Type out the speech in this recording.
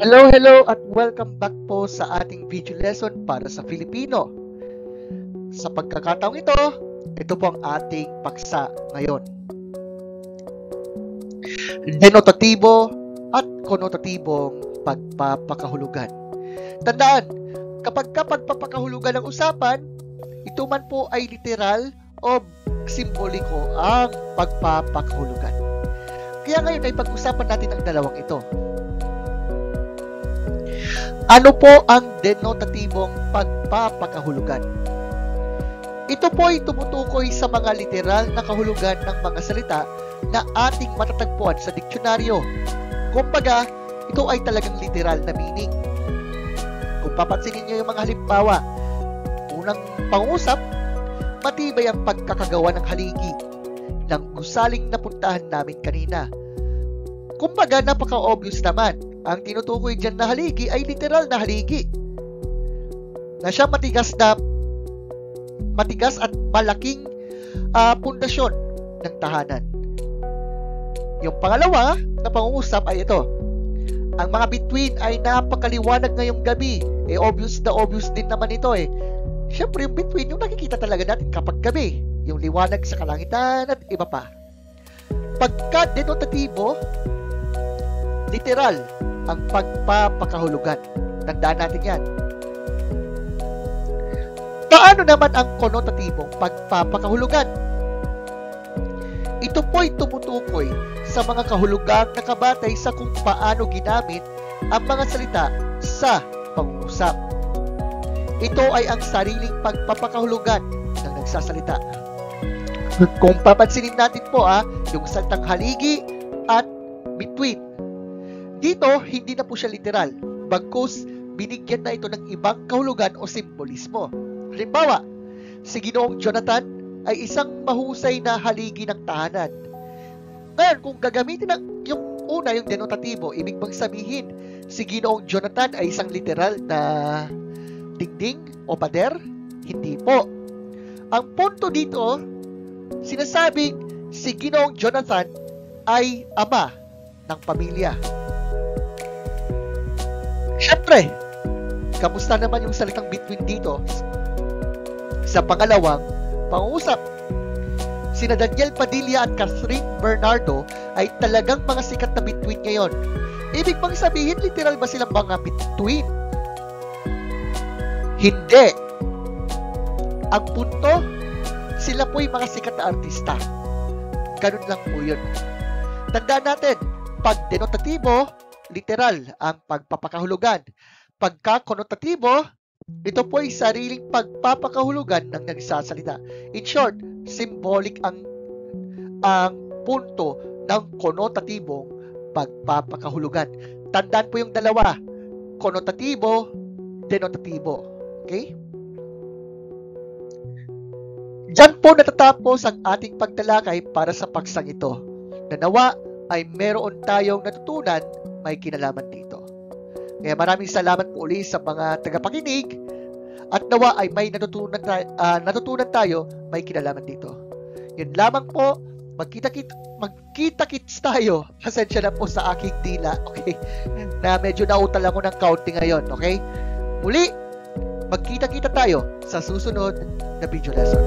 Hello, hello at welcome back po sa ating video lesson para sa Filipino. Sa pagkakataong ito po ang ating paksa ngayon. Denotatibo at konotatibong pagpapakahulugan. Tandaan, kapag pagpapakahulugan ang usapan, ito man po ay literal o simboliko ang pagpapakahulugan. Kaya ngayon ay pag-usapan natin ang dalawang ito. Ano po ang denotatibong pagpapakahulugan? Ito po ay tumutukoy sa mga literal na kahulugan ng mga salita na ating matatagpuan sa diksyonaryo. Kumbaga, ito ay talagang literal na meaning. Kung papansinin niyo yung mga halimbawa, unang pangusap, matibay ang pagkakagawa ng haligi ng gusaling napuntahan namin kanina. Kumbaga, napaka-obvious naman. Ang tinutukoy dyan na haligi ay literal na haligi na siya matigas at malaking pundasyon ng tahanan. Yung pangalawa na pangungusap ay ito. Ang mga bituin ay napakaliwanag ngayong gabi. Obvious na obvious din naman ito Siyempre yung bituin, yung nakikita talaga natin kapag gabi. Yung liwanag sa kalangitan at iba pa. Pagka denotatibo, literal ang pagpapakahulugan. Tandaan natin yan. Paano naman ang konotatibong pagpapakahulugan? Ito po'y tumutukoy sa mga kahulugang nakabatay sa kung paano ginamit ang mga salita sa pangungusap. Ito ay ang sariling pagpapakahulugan ng nagsasalita. Kung papansinin natin po yung salitang haligi at between. Dito, hindi na po siya literal, bagkus binigyan na ito ng ibang kahulugan o simbolismo. Halimbawa, si Ginoong Jonathan ay isang mahusay na haligi ng tahanan. Ngayon, kung gagamitin yung denotatibo, ibig bang sabihin, si Ginoong Jonathan ay isang literal na dingding o pader? Hindi po. Ang punto dito, sinasabing si Ginoong Jonathan ay ama ng pamilya. Siyempre, kamusta naman yung salitang between dito? Sa pangalawang pangusap, sina Daniel Padilla at Catherine Bernardo ay talagang mga sikat na between ngayon. Ibig bang sabihin, literal ba silang mga between? Hindi. Ang punto, sila po'y mga sikat na artista. Ganun lang po yun. Tandaan natin, pag denotatibo, literal ang pagpapakahulugan. Pagka konotatibo, ito po ay sariling pagpapakahulugan ng nagsasalita. In short, symbolic ang punto ng konotatibong pagpapakahulugan. Tandaan po yung dalawa, konotatibo, denotatibo. Okay? Diyan po natatapos ang ating pagtalakay para sa paksang ito. Nanawa ay meron tayong natutunan may kinalaman dito. Kaya maraming salamat po ulit sa mga tagapakinig at nawa ay may natutunan tayo may kinalaman dito. Yun lamang po, magkita-kits tayo. Pasensya na po sa aking dila, okay? Na medyo nautal ako ng counting ngayon, okay? Muli, magkita-kita tayo sa susunod na video lesson.